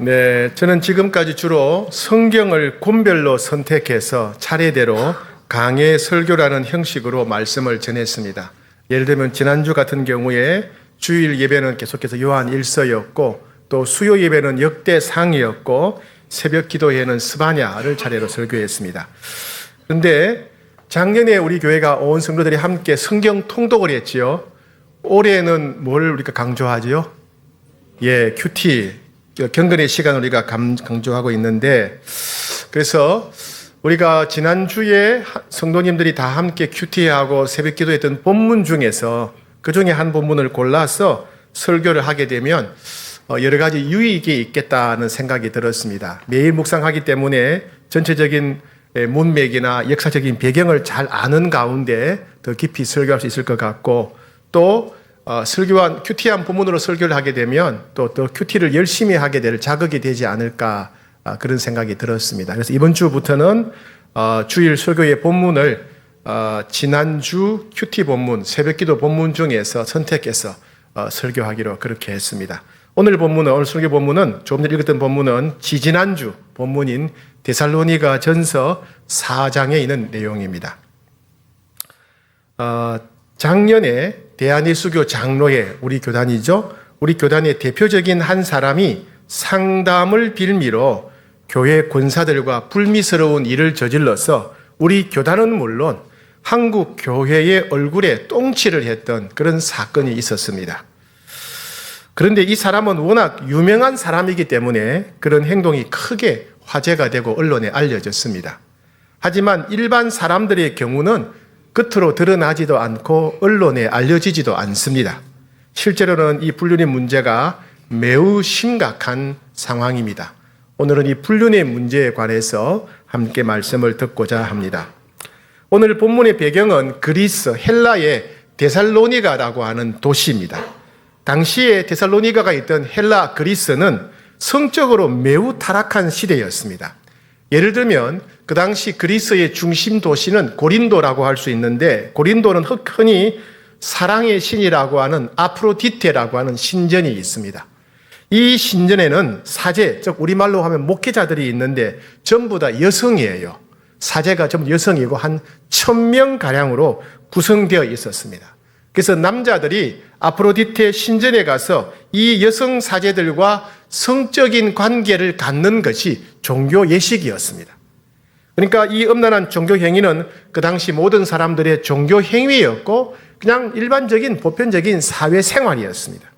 네, 저는 지금까지 주로 성경을 권별로 선택해서 차례대로 강해 설교라는 형식으로 말씀을 전했습니다. 예를 들면 지난주 같은 경우에 주일 예배는 계속해서 요한 1서였고 또 수요 예배는 역대상이었고 새벽 기도회는 스바냐를 차례로 설교했습니다. 그런데 작년에 우리 교회가 온 성도들이 함께 성경 통독을 했지요. 올해는 뭘 우리가 강조하지요? 큐티, 경건의 시간을 우리가 강조하고 있는데, 그래서 우리가 지난주에 성도님들이 다 함께 큐티하고 새벽 기도했던 본문 중에서 그 중에 한 본문을 골라서 설교를 하게 되면 여러 가지 유익이 있겠다는 생각이 들었습니다. 매일 묵상하기 때문에 전체적인 문맥이나 역사적인 배경을 잘 아는 가운데 더 깊이 설교할 수 있을 것 같고, 또 설교한 큐티한 본문으로 설교를 하게 되면 또 큐티를 열심히 하게 될 자극이 되지 않을까, 그런 생각이 들었습니다. 그래서 이번 주부터는 주일 설교의 본문을 지난주 큐티 본문, 새벽기도 본문 중에서 선택해서 설교하기로 그렇게 했습니다. 오늘 설교 본문은 조금 전에 읽었던 본문은 지지난주 본문인 데살로니가 전서 4장에 있는 내용입니다. 작년에 대한예수교 장로회, 우리 교단이죠. 우리 교단의 대표적인 한 사람이 상담을 빌미로 교회 권사들과 불미스러운 일을 저질러서 우리 교단은 물론 한국 교회의 얼굴에 똥칠을 했던 그런 사건이 있었습니다. 그런데 이 사람은 워낙 유명한 사람이기 때문에 그런 행동이 크게 화제가 되고 언론에 알려졌습니다. 하지만 일반 사람들의 경우는 겉으로 드러나지도 않고 언론에 알려지지도 않습니다. 실제로는 이 불륜의 문제가 매우 심각한 상황입니다. 오늘은 이 불륜의 문제에 관해서 함께 말씀을 듣고자 합니다. 오늘 본문의 배경은 그리스, 헬라의 데살로니가라고 하는 도시입니다. 당시에 데살로니가가 있던 헬라 그리스는 성적으로 매우 타락한 시대였습니다. 예를 들면 그 당시 그리스의 중심 도시는 고린도라고 할 수 있는데, 고린도는 흔히 사랑의 신이라고 하는 아프로디테라고 하는 신전이 있습니다. 이 신전에는 사제, 즉 우리말로 하면 목회자들이 있는데 전부 다 여성이에요. 사제가 전부 여성이고 한 1000명가량으로 구성되어 있었습니다. 그래서 남자들이 아프로디테 신전에 가서 이 여성 사제들과 성적인 관계를 갖는 것이 종교 예식이었습니다. 그러니까 이 음란한 종교 행위는 그 당시 모든 사람들의 종교 행위였고 그냥 일반적인 보편적인 사회 생활이었습니다.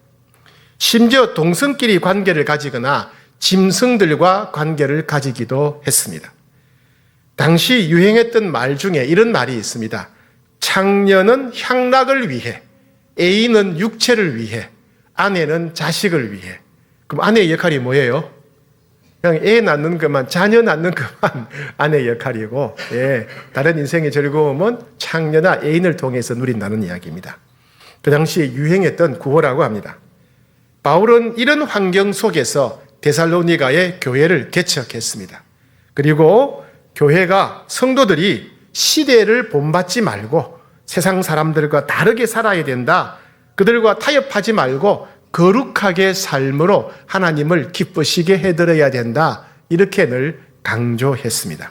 심지어 동성끼리 관계를 가지거나 짐승들과 관계를 가지기도 했습니다. 당시 유행했던 말 중에 이런 말이 있습니다. 창녀는 향락을 위해, 애인은 육체를 위해, 아내는 자식을 위해. 그럼 아내의 역할이 뭐예요? 그냥 애 낳는 것만, 자녀 낳는 것만 아내의 역할이고, 다른 인생의 즐거움은 창녀나 애인을 통해서 누린다는 이야기입니다. 그 당시에 유행했던 구호라고 합니다. 바울은 이런 환경 속에서 데살로니가의 교회를 개척했습니다. 그리고 교회가 성도들이 시대를 본받지 말고 세상 사람들과 다르게 살아야 된다. 그들과 타협하지 말고 거룩하게 삶으로 하나님을 기쁘시게 해드려야 된다. 이렇게 늘 강조했습니다.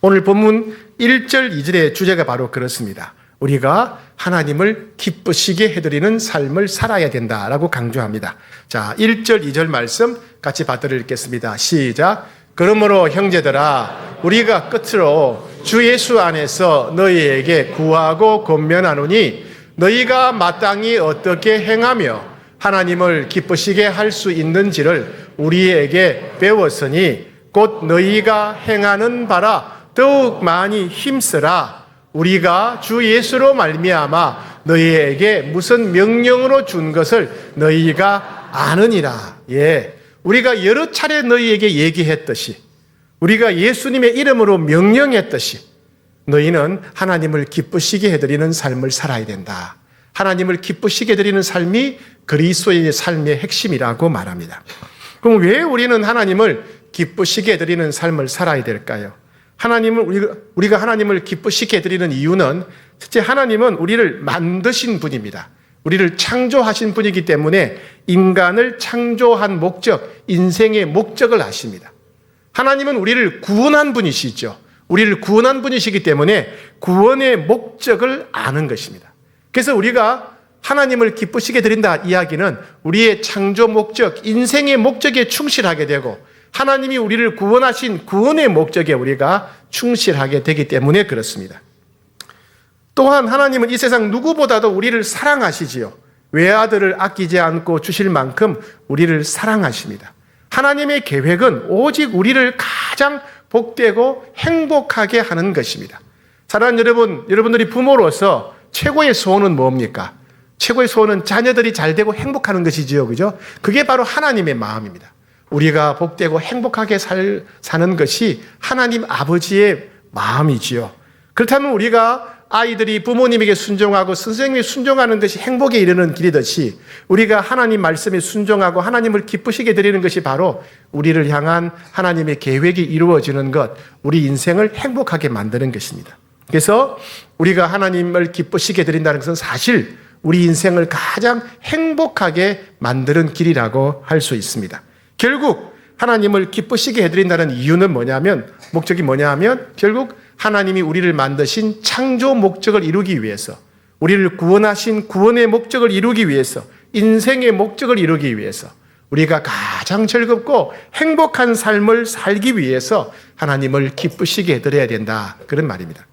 오늘 본문 1절, 2절의 주제가 바로 그렇습니다. 우리가 하나님을 기쁘시게 해드리는 삶을 살아야 된다라고 강조합니다. 자, 1절, 2절 말씀 같이 받들어 읽겠습니다. 시작. 그러므로 형제들아, 우리가 끝으로 주 예수 안에서 너희에게 구하고 권면하노니 너희가 마땅히 어떻게 행하며 하나님을 기쁘시게 할 수 있는지를 우리에게 배웠으니 곧 너희가 행하는 바라 더욱 많이 힘쓰라. 우리가 주 예수로 말미암아 너희에게 무슨 명령으로 준 것을 너희가 아느니라. 우리가 여러 차례 너희에게 얘기했듯이, 우리가 예수님의 이름으로 명령했듯이 너희는 하나님을 기쁘시게 해드리는 삶을 살아야 된다. 하나님을 기쁘시게 해드리는 삶이 그리스도의 삶의 핵심이라고 말합니다. 그럼 왜 우리는 하나님을 기쁘시게 해드리는 삶을 살아야 될까요? 우리가 하나님을 기쁘시게 해드리는 이유는 첫째, 하나님은 우리를 만드신 분입니다. 우리를 창조하신 분이기 때문에 인간을 창조한 목적, 인생의 목적을 아십니다. 하나님은 우리를 구원한 분이시죠. 우리를 구원한 분이시기 때문에 구원의 목적을 아는 것입니다. 그래서 우리가 하나님을 기쁘시게 드린다 이야기는 우리의 창조 목적, 인생의 목적에 충실하게 되고 하나님이 우리를 구원하신 구원의 목적에 우리가 충실하게 되기 때문에 그렇습니다. 또한 하나님은 이 세상 누구보다도 우리를 사랑하시지요. 외아들을 아끼지 않고 주실 만큼 우리를 사랑하십니다. 하나님의 계획은 오직 우리를 가장 복되고 행복하게 하는 것입니다. 사랑하는 여러분, 여러분들이 부모로서 최고의 소원은 뭡니까? 최고의 소원은 자녀들이 잘 되고 행복하는 것이지요. 그죠? 그게 바로 하나님의 마음입니다. 우리가 복되고 행복하게 사는 것이 하나님 아버지의 마음이지요. 그렇다면 우리가 아이들이 부모님에게 순종하고 선생님이 순종하는 것이 행복에 이르는 길이듯이 우리가 하나님 말씀에 순종하고 하나님을 기쁘시게 드리는 것이 바로 우리를 향한 하나님의 계획이 이루어지는 것, 우리 인생을 행복하게 만드는 것입니다. 그래서 우리가 하나님을 기쁘시게 드린다는 것은 사실 우리 인생을 가장 행복하게 만드는 길이라고 할 수 있습니다. 결국 하나님을 기쁘시게 해드린다는 이유는 뭐냐면, 목적이 뭐냐면 결국 하나님이 우리를 만드신 창조 목적을 이루기 위해서, 우리를 구원하신 구원의 목적을 이루기 위해서, 인생의 목적을 이루기 위해서, 우리가 가장 즐겁고 행복한 삶을 살기 위해서 하나님을 기쁘시게 해드려야 된다, 그런 말입니다.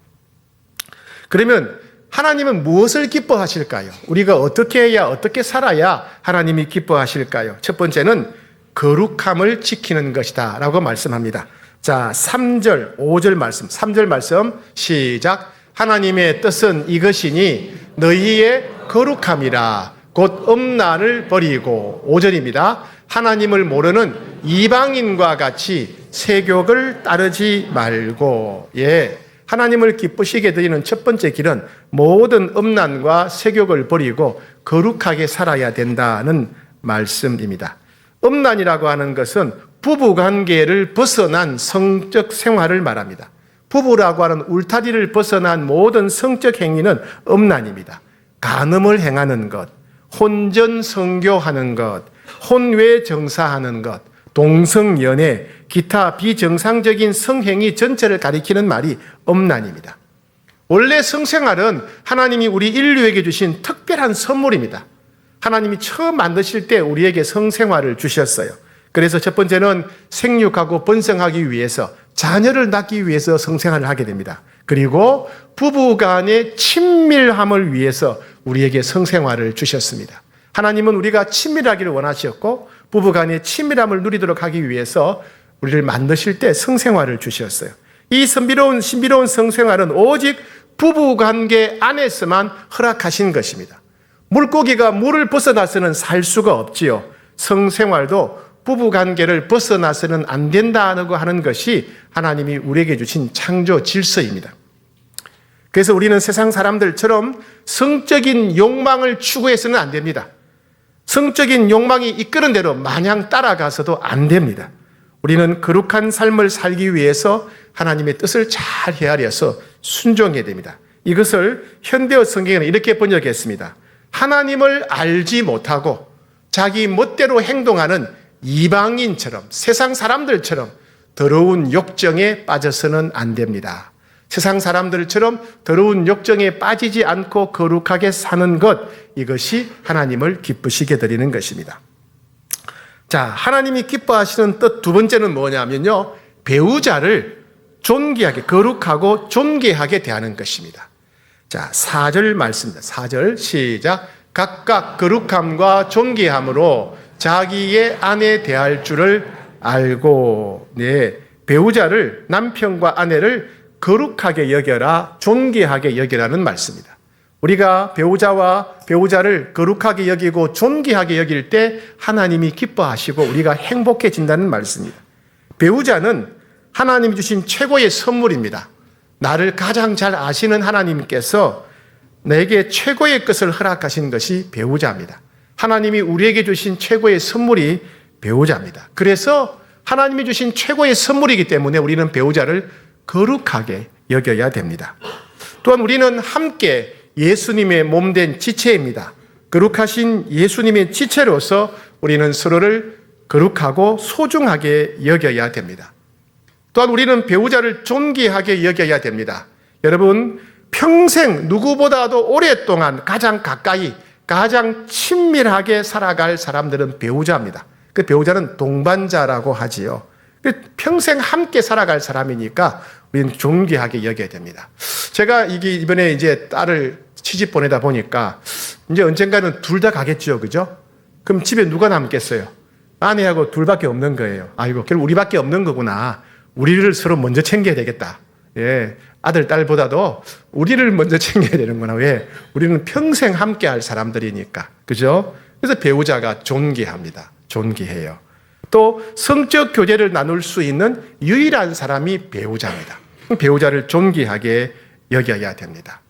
그러면 하나님은 무엇을 기뻐하실까요? 우리가 어떻게 해야, 어떻게 살아야 하나님이 기뻐하실까요? 첫 번째는 거룩함을 지키는 것이다 라고 말씀합니다. 자, 3절, 5절 말씀, 3절 말씀 시작. 하나님의 뜻은 이것이니 너희의 거룩함이라 곧 음란을 버리고, 5절입니다. 하나님을 모르는 이방인과 같이 세욕을 따르지 말고. 예, 하나님을 기쁘시게 드리는 첫 번째 길은 모든 음란과 세욕을 버리고 거룩하게 살아야 된다는 말씀입니다. 음란이라고 하는 것은 부부관계를 벗어난 성적 생활을 말합니다. 부부라고 하는 울타리를 벗어난 모든 성적 행위는 음란입니다. 간음을 행하는 것, 혼전성교하는 것, 혼외정사하는 것, 동성연애, 기타 비정상적인 성행위 전체를 가리키는 말이 음란입니다. 원래 성생활은 하나님이 우리 인류에게 주신 특별한 선물입니다. 하나님이 처음 만드실 때 우리에게 성생활을 주셨어요. 그래서 첫 번째는 생육하고 번성하기 위해서, 자녀를 낳기 위해서 성생활을 하게 됩니다. 그리고 부부간의 친밀함을 위해서 우리에게 성생활을 주셨습니다. 하나님은 우리가 친밀하기를 원하셨고 부부간의 친밀함을 누리도록 하기 위해서 우리를 만드실 때 성생활을 주셨어요. 이 신비로운 성생활은 오직 부부관계 안에서만 허락하신 것입니다. 물고기가 물을 벗어나서는 살 수가 없지요. 성생활도 부부관계를 벗어나서는 안 된다고 하는 것이 하나님이 우리에게 주신 창조 질서입니다. 그래서 우리는 세상 사람들처럼 성적인 욕망을 추구해서는 안 됩니다. 성적인 욕망이 이끄는 대로 마냥 따라가서도 안 됩니다. 우리는 거룩한 삶을 살기 위해서 하나님의 뜻을 잘 헤아려서 순종해야 됩니다. 이것을 현대어 성경에는 이렇게 번역했습니다. 하나님을 알지 못하고 자기 멋대로 행동하는 이방인처럼, 세상 사람들처럼 더러운 욕정에 빠져서는 안 됩니다. 세상 사람들처럼 더러운 욕정에 빠지지 않고 거룩하게 사는 것, 이것이 하나님을 기쁘시게 드리는 것입니다. 자, 하나님이 기뻐하시는 뜻 두 번째는 뭐냐면요, 배우자를 존귀하게, 거룩하고 존귀하게 대하는 것입니다. 자, 4절 말씀입니다. 4절 시작. 각각 거룩함과 존귀함으로 자기의 아내 대할 줄을 알고. 네, 배우자를, 남편과 아내를 거룩하게 여겨라, 존귀하게 여기라는 말씀입니다. 우리가 배우자를 거룩하게 여기고 존귀하게 여길 때 하나님이 기뻐하시고 우리가 행복해진다는 말씀입니다. 배우자는 하나님이 주신 최고의 선물입니다. 나를 가장 잘 아시는 하나님께서 내게 최고의 것을 허락하신 것이 배우자입니다. 하나님이 우리에게 주신 최고의 선물이 배우자입니다. 그래서 하나님이 주신 최고의 선물이기 때문에 우리는 배우자를 거룩하게 여겨야 됩니다. 또한 우리는 함께 예수님의 몸된 지체입니다. 거룩하신 예수님의 지체로서 우리는 서로를 거룩하고 소중하게 여겨야 됩니다. 또한 우리는 배우자를 존귀하게 여겨야 됩니다. 여러분, 평생 누구보다도 오랫동안 가장 가까이, 가장 친밀하게 살아갈 사람들은 배우자입니다. 그 배우자는 동반자라고 하지요. 평생 함께 살아갈 사람이니까 우리는 존귀하게 여겨야 됩니다. 제가 이번에 이제 딸을 시집 보내다 보니까 이제 언젠가는 둘 다 가겠죠, 그죠? 그럼 집에 누가 남겠어요? 아내하고 둘밖에 없는 거예요. 아이고, 결국 우리밖에 없는 거구나. 우리를 서로 먼저 챙겨야 되겠다. 예, 아들, 딸보다도 우리를 먼저 챙겨야 되는구나. 왜? 우리는 평생 함께 할 사람들이니까. 그죠? 그래서 배우자가 존귀합니다. 존귀해요. 또 성적 교제를 나눌 수 있는 유일한 사람이 배우자입니다. 배우자를 존귀하게 여겨야 됩니다.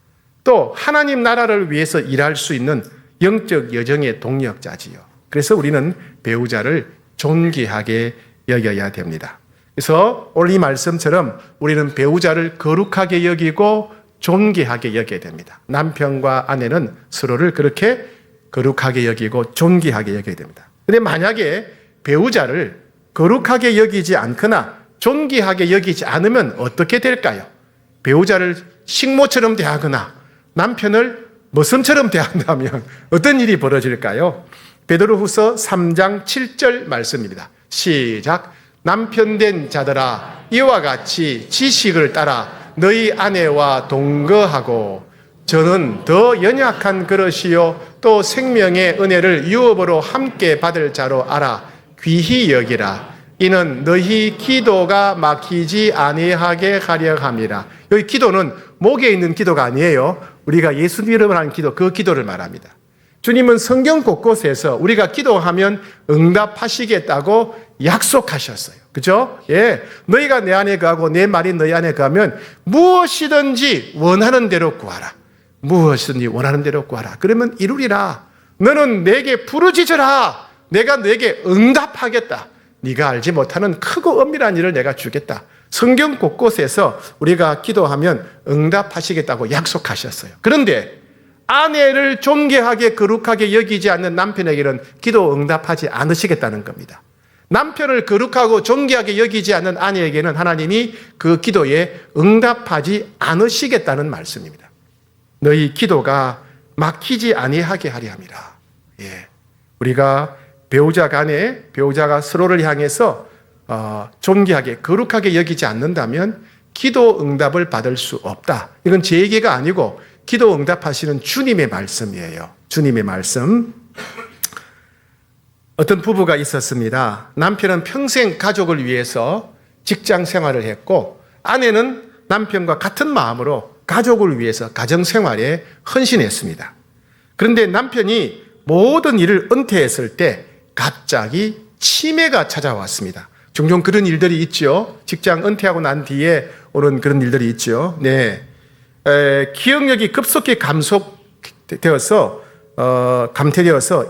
또 하나님 나라를 위해서 일할 수 있는 영적 여정의 동력자지요. 그래서 우리는 배우자를 존귀하게 여겨야 됩니다. 그래서 오늘 이 말씀처럼 우리는 배우자를 거룩하게 여기고 존귀하게 여겨야 됩니다. 남편과 아내는 서로를 그렇게 거룩하게 여기고 존귀하게 여겨야 됩니다. 그런데 만약에 배우자를 거룩하게 여기지 않거나 존귀하게 여기지 않으면 어떻게 될까요? 배우자를 식모처럼 대하거나 남편을 머슴처럼 대한다면 어떤 일이 벌어질까요? 베드로후서 3장 7절 말씀입니다. 시작. 남편 된 자들아, 이와 같이 지식을 따라 너희 아내와 동거하고, 저는 더 연약한 그릇이요 또 생명의 은혜를 유업으로 함께 받을 자로 알아 귀히 여기라. 이는 너희 기도가 막히지 아니하게 하려 함이라. 여기 기도는 목에 있는 기도가 아니에요. 우리가 예수님 이름을 하는 기도, 그 기도를 말합니다. 주님은 성경 곳곳에서 우리가 기도하면 응답하시겠다고 약속하셨어요. 그죠? 예. 너희가 내 안에 거하고 내 말이 너희 안에 거하면 무엇이든지 원하는 대로 구하라. 무엇이든지 원하는 대로 구하라. 그러면 이루리라. 너는 내게 부르짖으라. 내가 너에게 응답하겠다. 네가 알지 못하는 크고 엄밀한 일을 내가 주겠다. 성경 곳곳에서 우리가 기도하면 응답하시겠다고 약속하셨어요. 그런데 아내를 존귀하게 거룩하게 여기지 않는 남편에게는 기도 응답하지 않으시겠다는 겁니다. 남편을 거룩하고 존귀하게 여기지 않는 아내에게는 하나님이 그 기도에 응답하지 않으시겠다는 말씀입니다. 너희 기도가 막히지 아니하게 하려 함이라. 예. 우리가 배우자 간에 배우자가 서로를 향해서 존귀하게 거룩하게 여기지 않는다면 기도 응답을 받을 수 없다. 이건 제 얘기가 아니고 기도 응답하시는 주님의 말씀이에요. 주님의 말씀. 어떤 부부가 있었습니다. 남편은 평생 가족을 위해서 직장 생활을 했고, 아내는 남편과 같은 마음으로 가족을 위해서 가정 생활에 헌신했습니다. 그런데 남편이 모든 일을 은퇴했을 때 갑자기 치매가 찾아왔습니다. 종종 그런 일들이 있죠. 직장 은퇴하고 난 뒤에 오는 그런 일들이 있죠. 네. 기억력이 급속히 감퇴되어서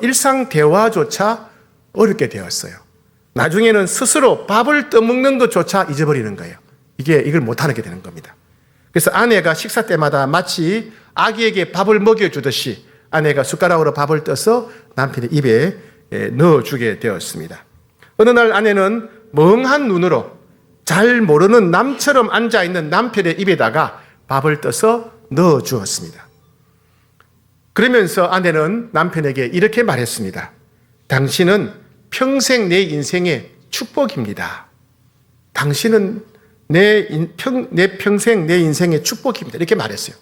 일상 대화조차 어렵게 되었어요. 나중에는 스스로 밥을 떠먹는 것조차 잊어버리는 거예요. 이걸 못하게 되는 겁니다. 그래서 아내가 식사 때마다 마치 아기에게 밥을 먹여주듯이 아내가 숟가락으로 밥을 떠서 남편의 입에 넣어주게 되었습니다. 어느 날 아내는 멍한 눈으로 잘 모르는 남처럼 앉아있는 남편의 입에다가 밥을 떠서 넣어주었습니다. 그러면서 아내는 남편에게 이렇게 말했습니다. 당신은 평생 내 인생의 축복입니다. 당신은 내 평생 내 인생의 축복입니다. 이렇게 말했어요.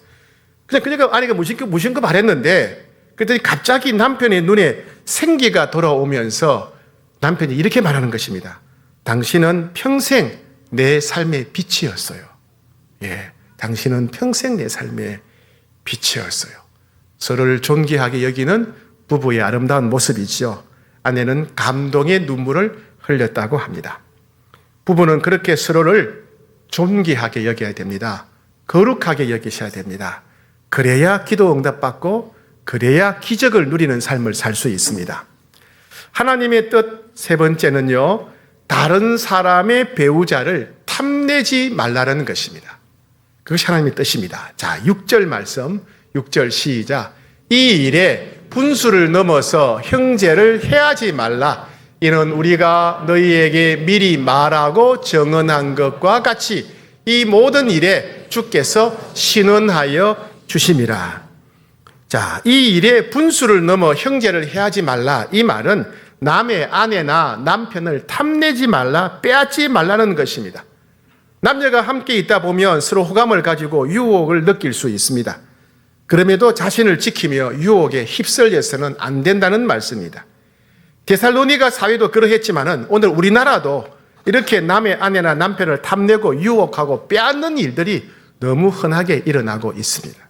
그러니까 아내가 무심코 말했는데, 그랬더니 갑자기 남편의 눈에 생기가 돌아오면서 남편이 이렇게 말하는 것입니다. 당신은 평생 내 삶의 빛이었어요. 예, 당신은 평생 내 삶의 빛이었어요. 서로를 존귀하게 여기는 부부의 아름다운 모습이죠. 아내는 감동의 눈물을 흘렸다고 합니다. 부부는 그렇게 서로를 존귀하게 여겨야 됩니다. 거룩하게 여기셔야 됩니다. 그래야 기도 응답받고 그래야 기적을 누리는 삶을 살 수 있습니다. 하나님의 뜻 세 번째는요, 다른 사람의 배우자를 탐내지 말라는 것입니다. 그것이 하나님의 뜻입니다. 자, 6절 말씀, 6절 시작. 이 일에 분수를 넘어서 형제를 해하지 말라. 이는 우리가 너희에게 미리 말하고 정언한 것과 같이 이 모든 일에 주께서 신원하여 주심이라. 자, 이 일에 분수를 넘어 형제를 해하지 말라. 이 말은 남의 아내나 남편을 탐내지 말라, 빼앗지 말라는 것입니다. 남녀가 함께 있다 보면 서로 호감을 가지고 유혹을 느낄 수 있습니다. 그럼에도 자신을 지키며 유혹에 휩쓸려서는 안 된다는 말씀입니다. 데살로니가 사회도 그러했지만은 오늘 우리나라도 이렇게 남의 아내나 남편을 탐내고 유혹하고 빼앗는 일들이 너무 흔하게 일어나고 있습니다.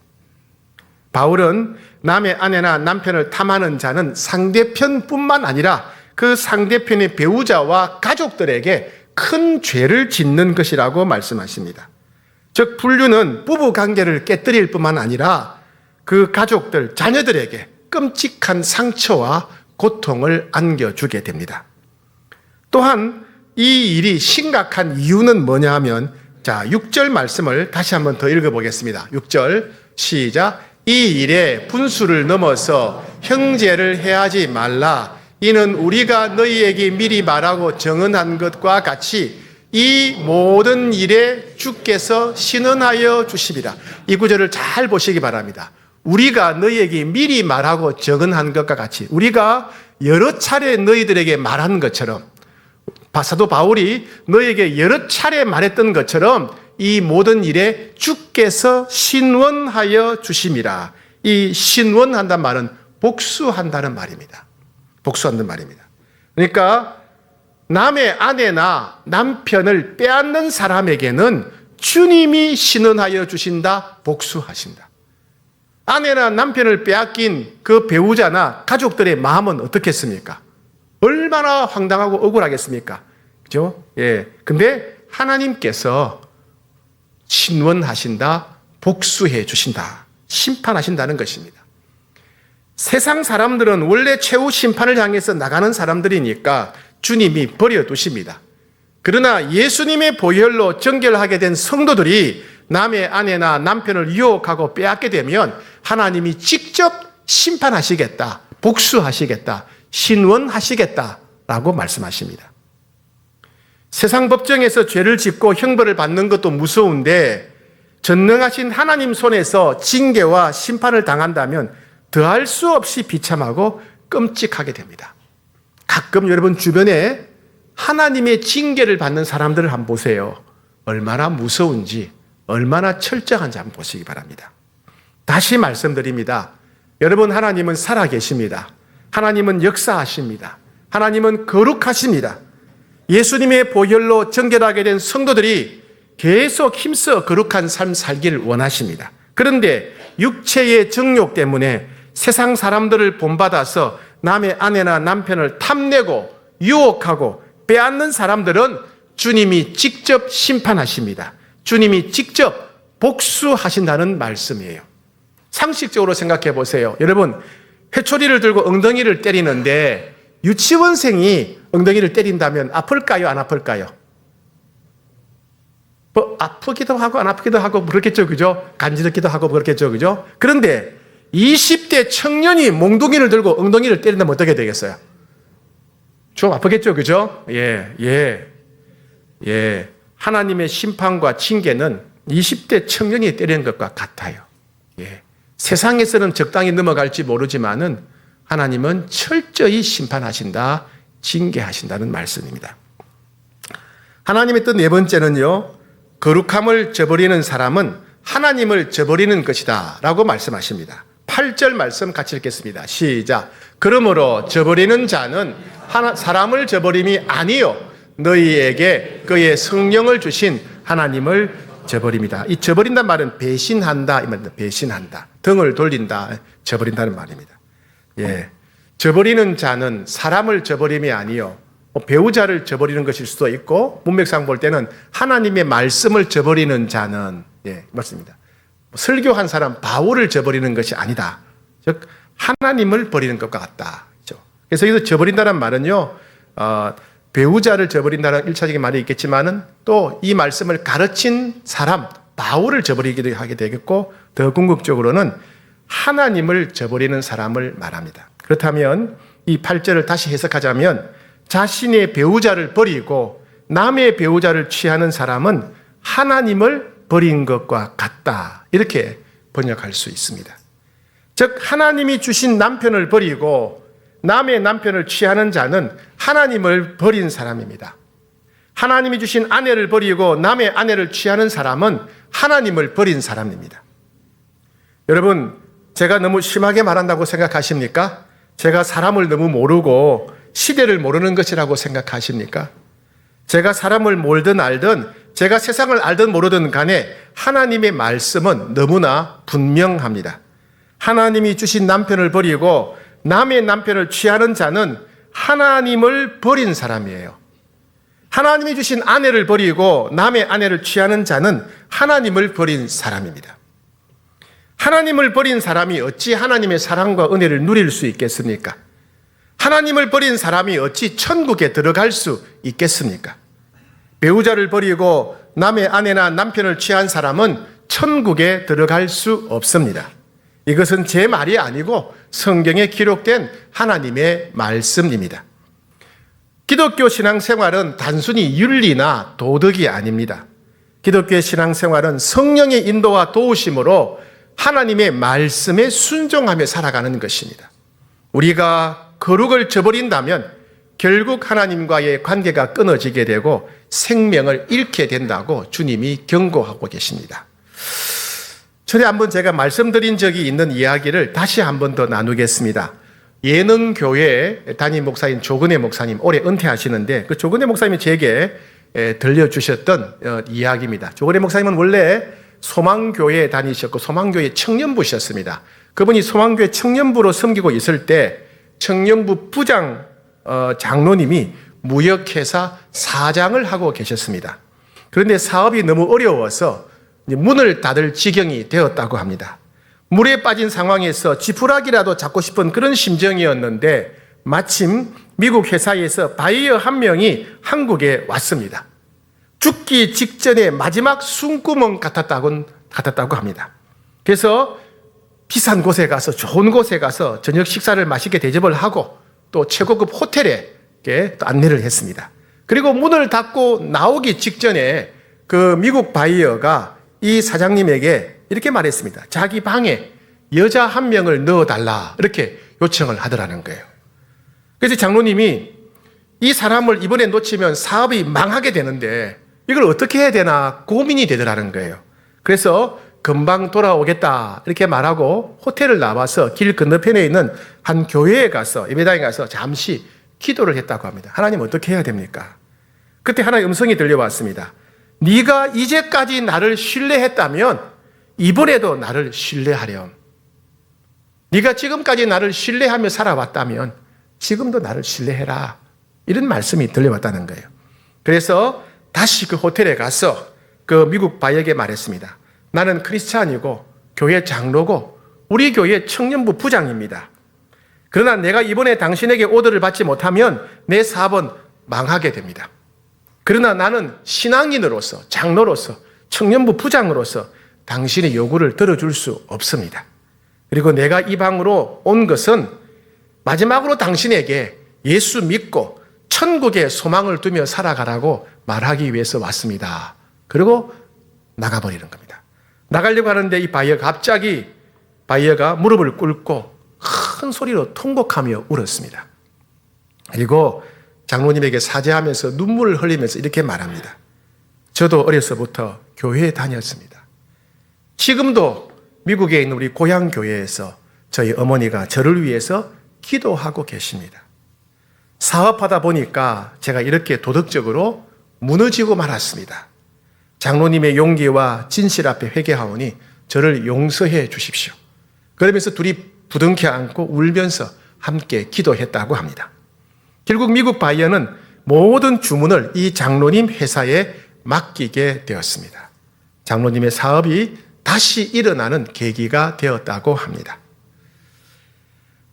바울은 남의 아내나 남편을 탐하는 자는 상대편뿐만 아니라 그 상대편의 배우자와 가족들에게 큰 죄를 짓는 것이라고 말씀하십니다. 즉 불륜은 부부 관계를 깨뜨릴 뿐만 아니라 그 가족들, 자녀들에게 끔찍한 상처와 고통을 안겨주게 됩니다. 또한 이 일이 심각한 이유는 뭐냐 하면, 자, 6절 말씀을 다시 한번 더 읽어보겠습니다. 6절 시작. 이 일에 분수를 넘어서 형제를 해하지 말라. 이는 우리가 너희에게 미리 말하고 정언한 것과 같이 이 모든 일에 주께서 신원하여 주시리라. 이 구절을 잘 보시기 바랍니다. 우리가 너희에게 미리 말하고 정언한 것과 같이, 우리가 여러 차례 너희들에게 말한 것처럼, 사도 바울이 너희에게 여러 차례 말했던 것처럼 이 모든 일에 주께서 신원하여 주심이라. 이 신원한다는 말은 복수한다는 말입니다. 복수한다는 말입니다. 그러니까 남의 아내나 남편을 빼앗는 사람에게는 주님이 신원하여 주신다, 복수하신다. 아내나 남편을 빼앗긴 그 배우자나 가족들의 마음은 어떻겠습니까? 얼마나 황당하고 억울하겠습니까? 그죠? 예. 근데 하나님께서 신원하신다, 복수해 주신다, 심판하신다는 것입니다. 세상 사람들은 원래 최후 심판을 향해서 나가는 사람들이니까 주님이 버려두십니다. 그러나 예수님의 보혈로 정결하게 된 성도들이 남의 아내나 남편을 유혹하고 빼앗게 되면 하나님이 직접 심판하시겠다, 복수하시겠다, 신원하시겠다라고 말씀하십니다. 세상 법정에서 죄를 짓고 형벌을 받는 것도 무서운데 전능하신 하나님 손에서 징계와 심판을 당한다면 더할 수 없이 비참하고 끔찍하게 됩니다. 가끔 여러분 주변에 하나님의 징계를 받는 사람들을 한번 보세요. 얼마나 무서운지, 얼마나 철저한지 한번 보시기 바랍니다. 다시 말씀드립니다. 여러분, 하나님은 살아계십니다. 하나님은 역사하십니다. 하나님은 거룩하십니다. 예수님의 보혈로 정결하게 된 성도들이 계속 힘써 거룩한 삶 살기를 원하십니다. 그런데 육체의 정욕 때문에 세상 사람들을 본받아서 남의 아내나 남편을 탐내고 유혹하고 빼앗는 사람들은 주님이 직접 심판하십니다. 주님이 직접 복수하신다는 말씀이에요. 상식적으로 생각해 보세요. 여러분, 회초리를 들고 엉덩이를 때리는데 유치원생이 엉덩이를 때린다면 아플까요? 안 아플까요? 뭐 아프기도 하고 안 아프기도 하고 그렇겠죠. 그죠? 간지럽기도 하고 그렇겠죠. 그죠? 그런데 20대 청년이 몽둥이를 들고 엉덩이를 때린다면 어떻게 되겠어요? 좀 아프겠죠. 그죠? 예. 하나님의 심판과 징계는 20대 청년이 때리는 것과 같아요. 예. 세상에서는 적당히 넘어갈지 모르지만은 하나님은 철저히 심판하신다, 징계하신다는 말씀입니다. 하나님의 뜻 네 번째는요, 거룩함을 저버리는 사람은 하나님을 저버리는 것이다 라고 말씀하십니다. 8절 말씀 같이 읽겠습니다. 시작. 그러므로 저버리는 자는 사람을 저버림이 아니요 너희에게 그의 성령을 주신 하나님을 저버립니다. 이 저버린다는 말은 배신한다 이 말입니다. 배신한다, 등을 돌린다, 저버린다는 말입니다. 예, 저버리는 자는 사람을 저버림이 아니요 배우자를 저버리는 것일 수도 있고, 문맥상 볼 때는 하나님의 말씀을 저버리는 자는, 맞습니다. 설교한 사람 바울을 저버리는 것이 아니다. 즉 하나님을 버리는 것과 같다. 그래서 여기서 저버린다는 말은요, 배우자를 저버린다는 1차적인 말이 있겠지만은 또 이 말씀을 가르친 사람 바울을 저버리기도 하게 되겠고, 더 궁극적으로는 하나님을 저버리는 사람을 말합니다. 그렇다면 이 8절을 다시 해석하자면 자신의 배우자를 버리고 남의 배우자를 취하는 사람은 하나님을 버린 것과 같다. 이렇게 번역할 수 있습니다. 즉 하나님이 주신 남편을 버리고 남의 남편을 취하는 자는 하나님을 버린 사람입니다. 하나님이 주신 아내를 버리고 남의 아내를 취하는 사람은 하나님을 버린 사람입니다. 여러분, 제가 너무 심하게 말한다고 생각하십니까? 제가 사람을 너무 모르고 시대를 모르는 것이라고 생각하십니까? 제가 사람을 몰든 알든 제가 세상을 알든 모르든 간에 하나님의 말씀은 너무나 분명합니다. 하나님이 주신 남편을 버리고 남의 남편을 취하는 자는 하나님을 버린 사람이에요. 하나님이 주신 아내를 버리고 남의 아내를 취하는 자는 하나님을 버린 사람입니다. 하나님을 버린 사람이 어찌 하나님의 사랑과 은혜를 누릴 수 있겠습니까? 하나님을 버린 사람이 어찌 천국에 들어갈 수 있겠습니까? 배우자를 버리고 남의 아내나 남편을 취한 사람은 천국에 들어갈 수 없습니다. 이것은 제 말이 아니고 성경에 기록된 하나님의 말씀입니다. 기독교 신앙생활은 단순히 윤리나 도덕이 아닙니다. 기독교의 신앙생활은 성령의 인도와 도우심으로 하나님의 말씀에 순종하며 살아가는 것입니다. 우리가 거룩을 저버린다면 결국 하나님과의 관계가 끊어지게 되고 생명을 잃게 된다고 주님이 경고하고 계십니다. 전에 한번 제가 말씀드린 적이 있는 이야기를 다시 한번 더 나누겠습니다. 예능교회 담임 목사인 조근혜 목사님 올해 은퇴하시는데 그 조근혜 목사님이 제게 들려주셨던 이야기입니다. 조근혜 목사님은 원래 소망교회에 다니셨고 소망교회 청년부셨습니다. 그분이 소망교회 청년부로 섬기고 있을 때 청년부 부장 장로님이 무역회사 사장을 하고 계셨습니다. 그런데 사업이 너무 어려워서 문을 닫을 지경이 되었다고 합니다. 물에 빠진 상황에서 지푸라기라도 잡고 싶은 그런 심정이었는데 마침 미국 회사에서 바이어 한 명이 한국에 왔습니다. 죽기 직전에 마지막 숨구멍 같았다고 합니다. 그래서 비싼 곳에 가서 좋은 곳에 가서 저녁 식사를 맛있게 대접을 하고 또 최고급 호텔에 또 안내를 했습니다. 그리고 문을 닫고 나오기 직전에 그 미국 바이어가 이 사장님에게 이렇게 말했습니다. 자기 방에 여자 한 명을 넣어달라 이렇게 요청을 하더라는 거예요. 그래서 장로님이 이 사람을 이번에 놓치면 사업이 망하게 되는데 이걸 어떻게 해야 되나 고민이 되더라는 거예요. 그래서 금방 돌아오겠다 이렇게 말하고 호텔을 나와서 길 건너편에 있는 한 교회에 가서 예배당에 가서 잠시 기도를 했다고 합니다. 하나님 어떻게 해야 됩니까? 그때 하나님의 음성이 들려왔습니다. 네가 이제까지 나를 신뢰했다면 이번에도 나를 신뢰하렴. 네가 지금까지 나를 신뢰하며 살아왔다면 지금도 나를 신뢰해라. 이런 말씀이 들려왔다는 거예요. 그래서 다시 그 호텔에 가서 그 미국 바이어에게 말했습니다. 나는 크리스찬이고 교회 장로고 우리 교회 청년부 부장입니다. 그러나 내가 이번에 당신에게 오더를 받지 못하면 내 사업은 망하게 됩니다. 그러나 나는 신앙인으로서 장로로서 청년부 부장으로서 당신의 요구를 들어줄 수 없습니다. 그리고 내가 이 방으로 온 것은 마지막으로 당신에게 예수 믿고 천국에 소망을 두며 살아가라고 말하기 위해서 왔습니다. 그리고 나가버리는 겁니다. 나가려고 하는데 이 갑자기 바이어가 무릎을 꿇고 큰 소리로 통곡하며 울었습니다. 그리고 장로님에게 사죄하면서 눈물을 흘리면서 이렇게 말합니다. 저도 어려서부터 교회에 다녔습니다. 지금도 미국에 있는 우리 고향 교회에서 저희 어머니가 저를 위해서 기도하고 계십니다. 사업하다 보니까 제가 이렇게 도덕적으로 무너지고 말았습니다. 장로님의 용기와 진실 앞에 회개하오니 저를 용서해 주십시오. 그러면서 둘이 부둥켜 안고 울면서 함께 기도했다고 합니다. 결국 미국 바이어는 모든 주문을 이 장로님 회사에 맡기게 되었습니다. 장로님의 사업이 다시 일어나는 계기가 되었다고 합니다.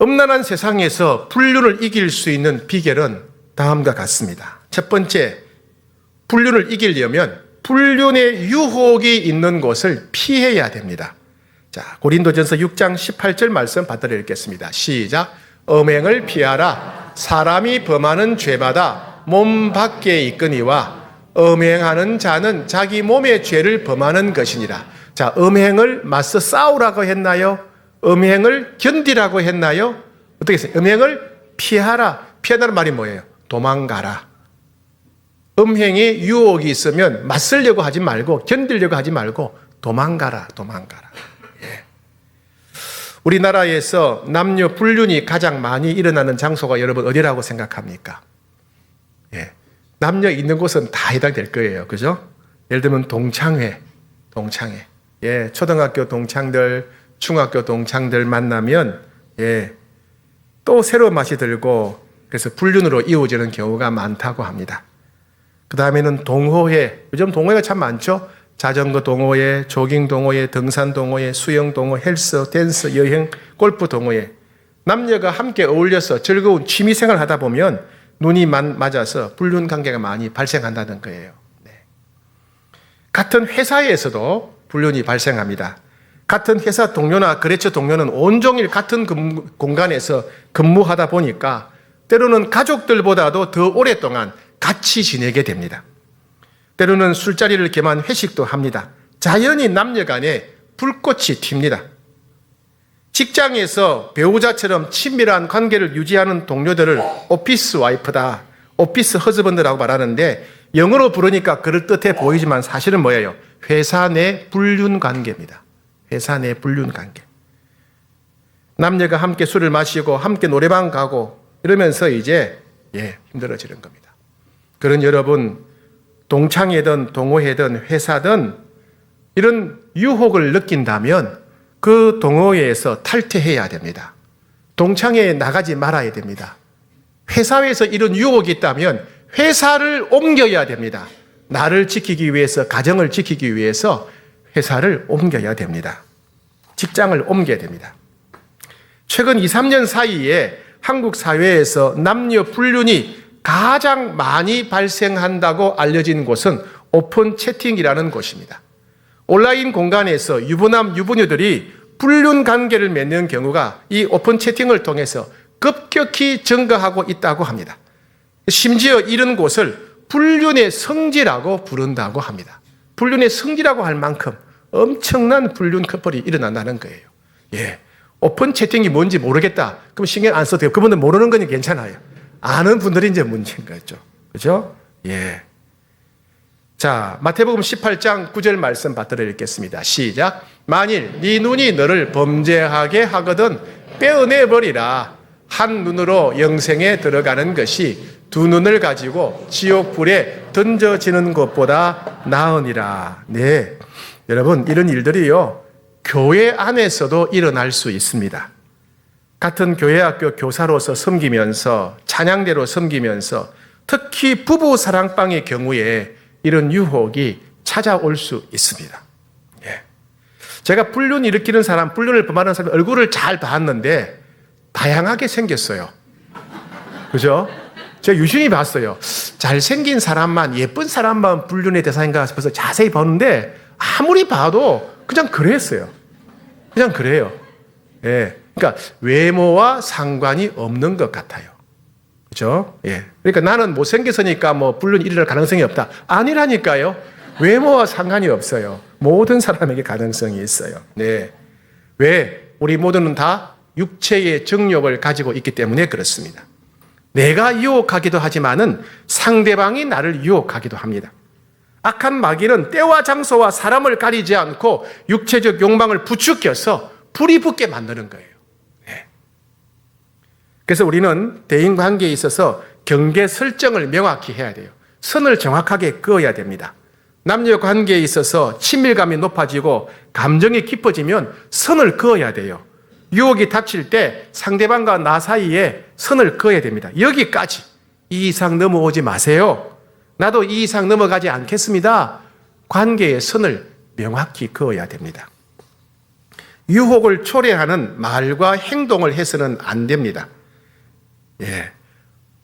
음란한 세상에서 불륜을 이길 수 있는 비결은 다음과 같습니다. 첫 번째, 불륜을 이기려면 불륜의 유혹이 있는 곳을 피해야 됩니다. 자, 고린도전서 6장 18절 말씀 받들어 읽겠습니다. 시작. 음행을 피하라. 사람이 범하는 죄마다 몸 밖에 있거니와 음행하는 자는 자기 몸의 죄를 범하는 것이니라. 자, 음행을 맞서 싸우라고 했나요? 음행을 견디라고 했나요? 어떻게 했어요? 음행을 피하라. 피하라는 말이 뭐예요? 도망가라. 음행에 유혹이 있으면 맞서려고 하지 말고 견디려고 하지 말고 도망가라. 도망가라. 예. 우리나라에서 남녀 불륜이 가장 많이 일어나는 장소가 여러분 어디라고 생각합니까? 예. 남녀 있는 곳은 다 해당될 거예요. 그죠? 예를 들면 동창회. 예. 초등학교 동창들, 중학교 동창들 만나면, 예. 또 새로운 맛이 들고, 그래서 불륜으로 이어지는 경우가 많다고 합니다. 그 다음에는 동호회. 요즘 동호회가 참 많죠? 자전거 동호회, 조깅 동호회, 등산 동호회, 수영 동호회, 헬스, 댄스, 여행, 골프 동호회. 남녀가 함께 어울려서 즐거운 취미생활을 하다 보면 눈이 맞아서 불륜 관계가 많이 발생한다는 거예요. 네. 같은 회사에서도 불륜이 발생합니다. 같은 회사 동료나 거래처 동료는 온종일 같은 공간에서 근무하다 보니까 때로는 가족들보다도 더 오랫동안 같이 지내게 됩니다. 때로는 술자리를 겸한 회식도 합니다. 자연히 남녀 간에 불꽃이 튑니다. 직장에서 배우자처럼 친밀한 관계를 유지하는 동료들을 오피스 와이프다, 오피스 허즈번드라고 말하는데 영어로 부르니까 그럴듯해 보이지만 사실은 뭐예요? 회사 내 불륜 관계입니다. 회사 내 불륜 관계. 남녀가 함께 술을 마시고 함께 노래방 가고 이러면서 이제 힘들어지는 겁니다. 그런 여러분, 동창회든 동호회든 회사든 이런 유혹을 느낀다면 그 동호회에서 탈퇴해야 됩니다. 동창회에 나가지 말아야 됩니다. 회사에서 이런 유혹이 있다면 회사를 옮겨야 됩니다. 나를 지키기 위해서, 가정을 지키기 위해서 회사를 옮겨야 됩니다. 직장을 옮겨야 됩니다. 최근 2, 3년 사이에 한국 사회에서 남녀 불륜이 가장 많이 발생한다고 알려진 곳은 오픈 채팅이라는 곳입니다. 온라인 공간에서 유부남, 유부녀들이 불륜 관계를 맺는 경우가 이 오픈 채팅을 통해서 급격히 증가하고 있다고 합니다. 심지어 이런 곳을 불륜의 성지라고 부른다고 합니다. 불륜의 성지라고 할 만큼 엄청난 불륜 커플이 일어난다는 거예요. 예. 오픈 채팅이 뭔지 모르겠다. 그럼 신경 안 써도 돼요. 그분들 모르는 건 괜찮아요. 아는 분들이 이제 문제인 거죠. 그죠? 예. 자, 마태복음 18장 9절 말씀 받들어 읽겠습니다. 시작. 만일 네 눈이 너를 범죄하게 하거든 빼어내버리라. 한 눈으로 영생에 들어가는 것이 두 눈을 가지고 지옥 불에 던져지는 것보다 나으니라. 네. 여러분, 이런 일들이요, 교회 안에서도 일어날 수 있습니다. 같은 교회학교 교사로서 섬기면서, 찬양대로 섬기면서, 특히 부부 사랑방의 경우에 이런 유혹이 찾아올 수 있습니다. 예. 제가 불륜 일으키는 사람, 불륜을 범하는 사람 얼굴을 잘 봤는데 다양하게 생겼어요. 그죠? 제가 유심히 봤어요. 잘생긴 사람만, 예쁜 사람만 불륜의 대상인가 싶어서 자세히 보는데 아무리 봐도 그냥 그랬어요. 그냥 그래요. 예. 그러니까 외모와 상관이 없는 것 같아요. 그죠? 예. 그러니까 나는 못생겼으니까 뭐 불륜 일어날 가능성이 없다. 아니라니까요. 외모와 상관이 없어요. 모든 사람에게 가능성이 있어요. 네. 왜? 우리 모두는 다 육체의 정욕을 가지고 있기 때문에 그렇습니다. 내가 유혹하기도 하지만은 상대방이 나를 유혹하기도 합니다. 악한 마귀는 때와 장소와 사람을 가리지 않고 육체적 욕망을 부추겨서 불이 붙게 만드는 거예요. 네. 그래서 우리는 대인관계에 있어서 경계 설정을 명확히 해야 돼요. 선을 정확하게 그어야 됩니다. 남녀 관계에 있어서 친밀감이 높아지고 감정이 깊어지면 선을 그어야 돼요. 유혹이 닥칠 때 상대방과 나 사이에 선을 그어야 됩니다. 여기까지. 이 이상 넘어오지 마세요. 나도 이 이상 넘어가지 않겠습니다. 관계의 선을 명확히 그어야 됩니다. 유혹을 초래하는 말과 행동을 해서는 안 됩니다. 예.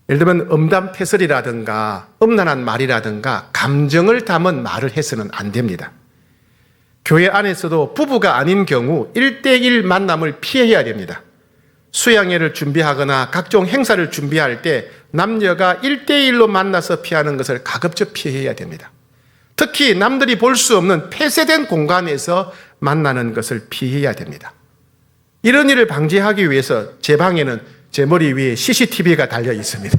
예를 들면 음담패설이라든가 음란한 말이라든가 감정을 담은 말을 해서는 안 됩니다. 교회 안에서도 부부가 아닌 경우 1대1 만남을 피해야 됩니다. 수양회를 준비하거나 각종 행사를 준비할 때 남녀가 1대1로 만나서 피하는 것을 가급적 피해야 됩니다. 특히 남들이 볼 수 없는 폐쇄된 공간에서 만나는 것을 피해야 됩니다. 이런 일을 방지하기 위해서 제 방에는 제 머리 위에 CCTV가 달려 있습니다.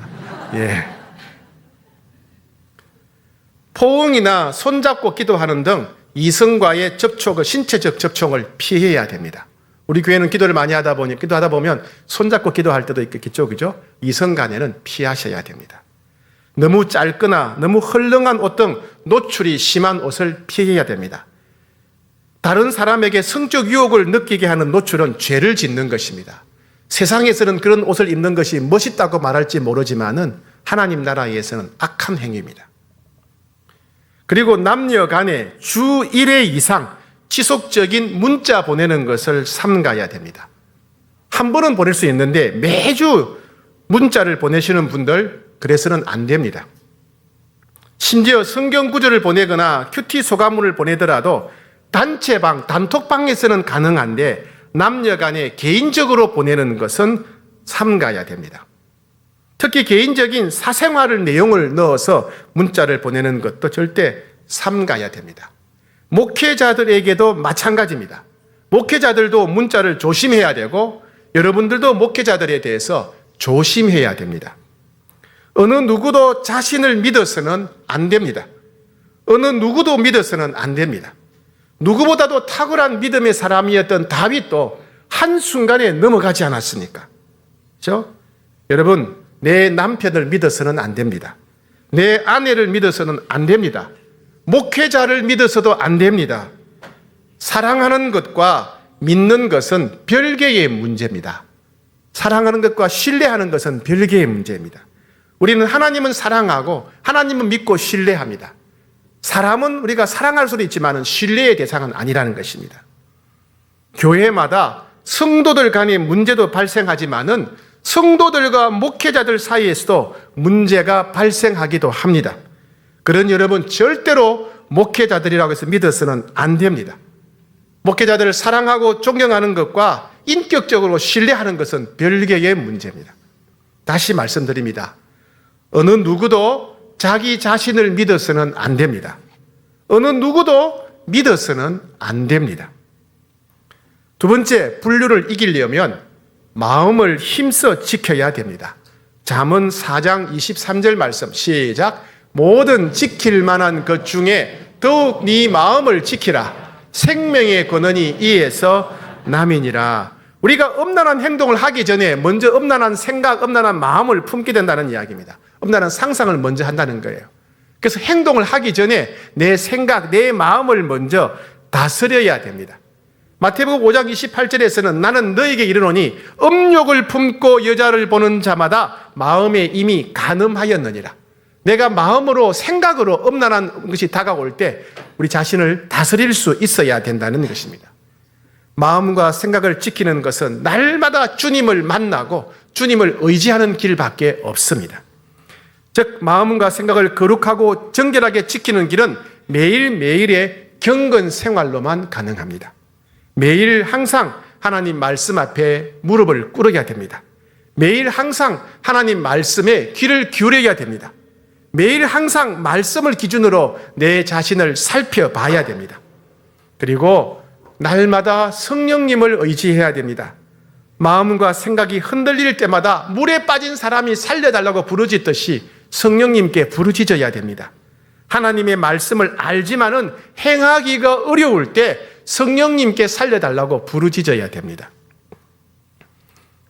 예. 포옹이나 손잡고 기도하는 등 이성과의 접촉을, 신체적 접촉을 피해야 됩니다. 우리 교회는 기도를 많이 기도하다 보면 손잡고 기도할 때도 있겠죠, 그죠? 이성 간에는 피하셔야 됩니다. 너무 짧거나 너무 헐렁한 옷 등 노출이 심한 옷을 피해야 됩니다. 다른 사람에게 성적 유혹을 느끼게 하는 노출은 죄를 짓는 것입니다. 세상에서는 그런 옷을 입는 것이 멋있다고 말할지 모르지만은 하나님 나라에서는 악한 행위입니다. 그리고 남녀 간에 주 1회 이상 지속적인 문자 보내는 것을 삼가야 됩니다. 한 번은 보낼 수 있는데 매주 문자를 보내시는 분들, 그래서는 안 됩니다. 심지어 성경 구절을 보내거나 큐티 소감문을 보내더라도 단체방, 단톡방에서는 가능한데 남녀 간에 개인적으로 보내는 것은 삼가야 됩니다. 특히 개인적인 사생활을 내용을 넣어서 문자를 보내는 것도 절대 삼가야 됩니다. 목회자들에게도 마찬가지입니다. 목회자들도 문자를 조심해야 되고 여러분들도 목회자들에 대해서 조심해야 됩니다. 어느 누구도 자신을 믿어서는 안 됩니다. 어느 누구도 믿어서는 안 됩니다. 누구보다도 탁월한 믿음의 사람이었던 다윗도 한순간에 넘어가지 않았습니까? 그렇죠? 여러분, 내 남편을 믿어서는 안 됩니다. 내 아내를 믿어서는 안 됩니다. 목회자를 믿어서도 안 됩니다. 사랑하는 것과 믿는 것은 별개의 문제입니다. 사랑하는 것과 신뢰하는 것은 별개의 문제입니다. 우리는 하나님은 사랑하고 하나님은 믿고 신뢰합니다. 사람은 우리가 사랑할 수도 있지만 신뢰의 대상은 아니라는 것입니다. 교회마다 성도들 간의 문제도 발생하지만은 성도들과 목회자들 사이에서도 문제가 발생하기도 합니다. 그런 여러분 절대로 목회자들이라고 해서 믿어서는 안 됩니다. 목회자들을 사랑하고 존경하는 것과 인격적으로 신뢰하는 것은 별개의 문제입니다. 다시 말씀드립니다. 어느 누구도 자기 자신을 믿어서는 안 됩니다. 어느 누구도 믿어서는 안 됩니다. 두 번째, 분류를 이기려면 마음을 힘써 지켜야 됩니다. 잠언 4장 23절 말씀 시작. 모든 지킬 만한 것 중에 더욱 네 마음을 지키라. 생명의 근원이 이에서 남이니라. 우리가 음란한 행동을 하기 전에 먼저 음란한 생각, 음란한 마음을 품게 된다는 이야기입니다. 음란한 상상을 먼저 한다는 거예요. 그래서 행동을 하기 전에 내 생각, 내 마음을 먼저 다스려야 됩니다. 마태복음 5장 28절에서는 나는 너에게 이르노니 음욕을 품고 여자를 보는 자마다 마음에 이미 간음하였느니라. 내가 마음으로 생각으로 음란한 것이 다가올 때 우리 자신을 다스릴 수 있어야 된다는 것입니다. 마음과 생각을 지키는 것은 날마다 주님을 만나고 주님을 의지하는 길밖에 없습니다. 즉 마음과 생각을 거룩하고 정결하게 지키는 길은 매일매일의 경건 생활로만 가능합니다. 매일 항상 하나님 말씀 앞에 무릎을 꿇어야 됩니다. 매일 항상 하나님 말씀에 귀를 기울여야 됩니다. 매일 항상 말씀을 기준으로 내 자신을 살펴봐야 됩니다. 그리고 날마다 성령님을 의지해야 됩니다. 마음과 생각이 흔들릴 때마다 물에 빠진 사람이 살려달라고 부르짖듯이 성령님께 부르짖어야 됩니다. 하나님의 말씀을 알지만은 행하기가 어려울 때 성령님께 살려달라고 부르짖어야 됩니다.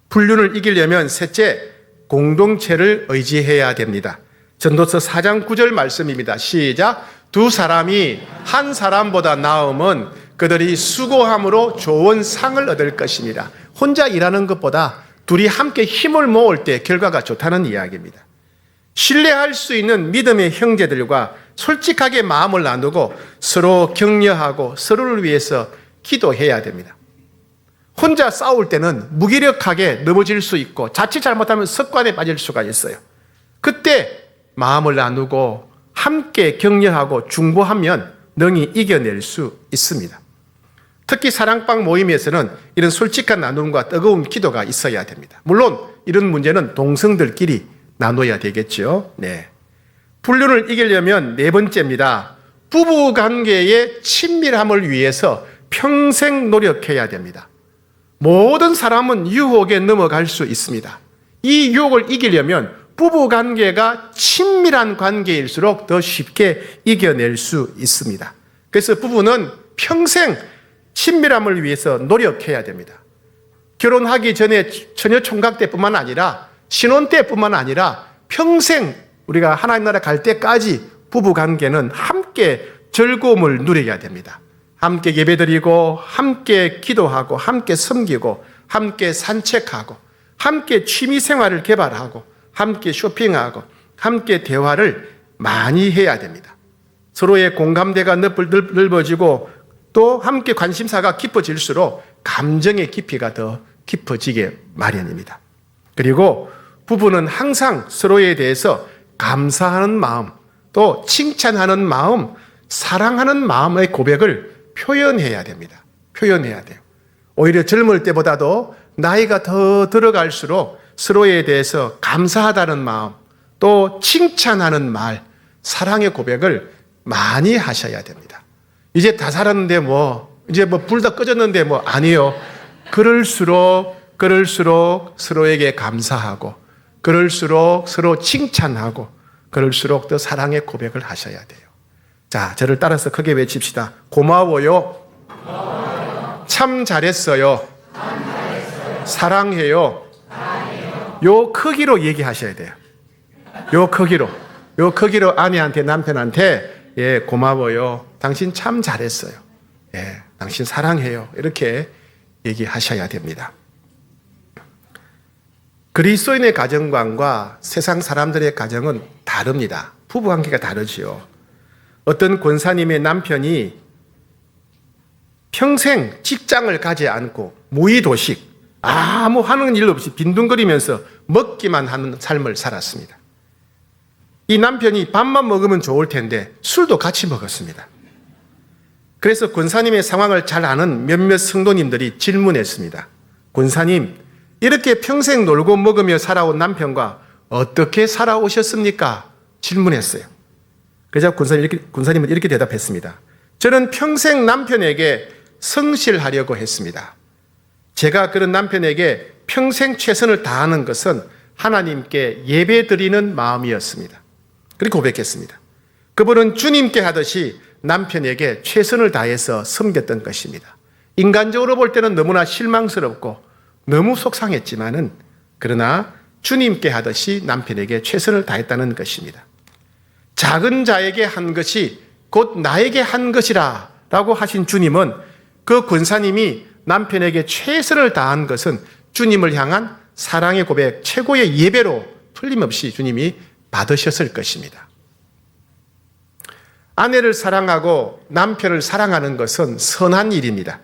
불륜을 이기려면 셋째, 공동체를 의지해야 됩니다. 전도서 4장 9절 말씀입니다. 시작. 두 사람이 한 사람보다 나음은 그들이 수고함으로 좋은 상을 얻을 것입니다. 혼자 일하는 것보다 둘이 함께 힘을 모을 때 결과가 좋다는 이야기입니다. 신뢰할 수 있는 믿음의 형제들과 솔직하게 마음을 나누고 서로 격려하고 서로를 위해서 기도해야 됩니다. 혼자 싸울 때는 무기력하게 넘어질 수 있고 자칫 잘못하면 습관에 빠질 수가 있어요. 그때 마음을 나누고 함께 격려하고 중보하면 능히 이겨낼 수 있습니다. 특히 사랑방 모임에서는 이런 솔직한 나눔과 뜨거운 기도가 있어야 됩니다. 물론 이런 문제는 동성들끼리 나눠야 되겠죠. 네. 불륜을 이기려면 네 번째입니다. 부부 관계의 친밀함을 위해서 평생 노력해야 됩니다. 모든 사람은 유혹에 넘어갈 수 있습니다. 이 유혹을 이기려면 부부 관계가 친밀한 관계일수록 더 쉽게 이겨낼 수 있습니다. 그래서 부부는 평생 친밀함을 위해서 노력해야 됩니다. 결혼하기 전에 처녀 총각 때뿐만 아니라 신혼 때뿐만 아니라 평생 우리가 하나님 나라 갈 때까지 부부 관계는 함께 즐거움을 누려야 됩니다. 함께 예배드리고 함께 기도하고 함께 섬기고 함께 산책하고 함께 취미 생활을 개발하고 함께 쇼핑하고 함께 대화를 많이 해야 됩니다. 서로의 공감대가 넓어지고 또 함께 관심사가 깊어질수록 감정의 깊이가 더 깊어지게 마련입니다. 그리고 부부는 항상 서로에 대해서 감사하는 마음, 또 칭찬하는 마음, 사랑하는 마음의 고백을 표현해야 됩니다. 표현해야 돼요. 오히려 젊을 때보다도 나이가 더 들어갈수록 서로에 대해서 감사하다는 마음, 또 칭찬하는 말, 사랑의 고백을 많이 하셔야 됩니다. 이제 다 살았는데 이제 불 다 꺼졌는데 아니요. 그럴수록 서로에게 감사하고, 그럴수록 서로 칭찬하고, 그럴수록 더 사랑의 고백을 하셔야 돼요. 자, 저를 따라서 크게 외칩시다. 고마워요. 참 잘했어요. 사랑해요. 요 크기로 얘기하셔야 돼요. 요 크기로 아내한테, 남편한테, 예, 고마워요. 당신 참 잘했어요. 예, 당신 사랑해요. 이렇게 얘기하셔야 됩니다. 그리스도인의 가정관과 세상 사람들의 가정은 다릅니다. 부부관계가 다르지요. 어떤 권사님의 남편이 평생 직장을 가지 않고 무의도식, 아무 하는 일 없이 빈둥거리면서 먹기만 하는 삶을 살았습니다. 이 남편이 밥만 먹으면 좋을 텐데 술도 같이 먹었습니다. 그래서 권사님의 상황을 잘 아는 몇몇 성도님들이 질문했습니다. 권사님, 이렇게 평생 놀고 먹으며 살아온 남편과 어떻게 살아오셨습니까? 질문했어요. 그래서 권사님은 이렇게 대답했습니다. 저는 평생 남편에게 성실하려고 했습니다. 제가 그런 남편에게 평생 최선을 다하는 것은 하나님께 예배드리는 마음이었습니다. 그렇게 고백했습니다. 그분은 주님께 하듯이 남편에게 최선을 다해서 섬겼던 것입니다. 인간적으로 볼 때는 너무나 실망스럽고 너무 속상했지만은 그러나 주님께 하듯이 남편에게 최선을 다했다는 것입니다. 작은 자에게 한 것이 곧 나에게 한 것이라 라고 하신 주님은 그 권사님이 남편에게 최선을 다한 것은 주님을 향한 사랑의 고백, 최고의 예배로 틀림없이 주님이 받으셨을 것입니다. 아내를 사랑하고 남편을 사랑하는 것은 선한 일입니다.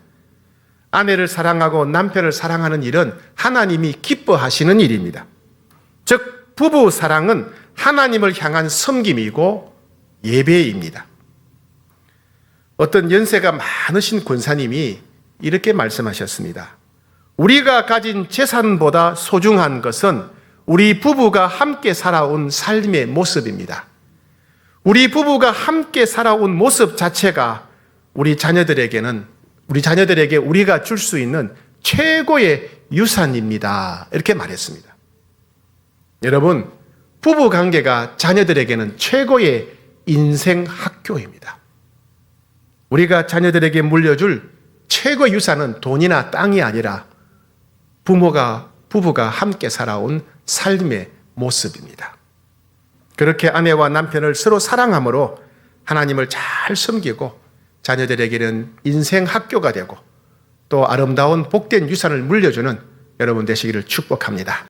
아내를 사랑하고 남편을 사랑하는 일은 하나님이 기뻐하시는 일입니다. 즉, 부부 사랑은 하나님을 향한 섬김이고 예배입니다. 어떤 연세가 많으신 권사님이 이렇게 말씀하셨습니다. 우리가 가진 재산보다 소중한 것은 우리 부부가 함께 살아온 삶의 모습입니다. 우리 부부가 함께 살아온 모습 자체가 우리 자녀들에게 우리가 줄 수 있는 최고의 유산입니다. 이렇게 말했습니다. 여러분, 부부 관계가 자녀들에게는 최고의 인생 학교입니다. 우리가 자녀들에게 물려줄 최고의 유산은 돈이나 땅이 아니라 부부가 함께 살아온 삶의 모습입니다. 그렇게 아내와 남편을 서로 사랑함으로 하나님을 잘 섬기고 자녀들에게는 인생 학교가 되고 또 아름다운 복된 유산을 물려주는 여러분 되시기를 축복합니다.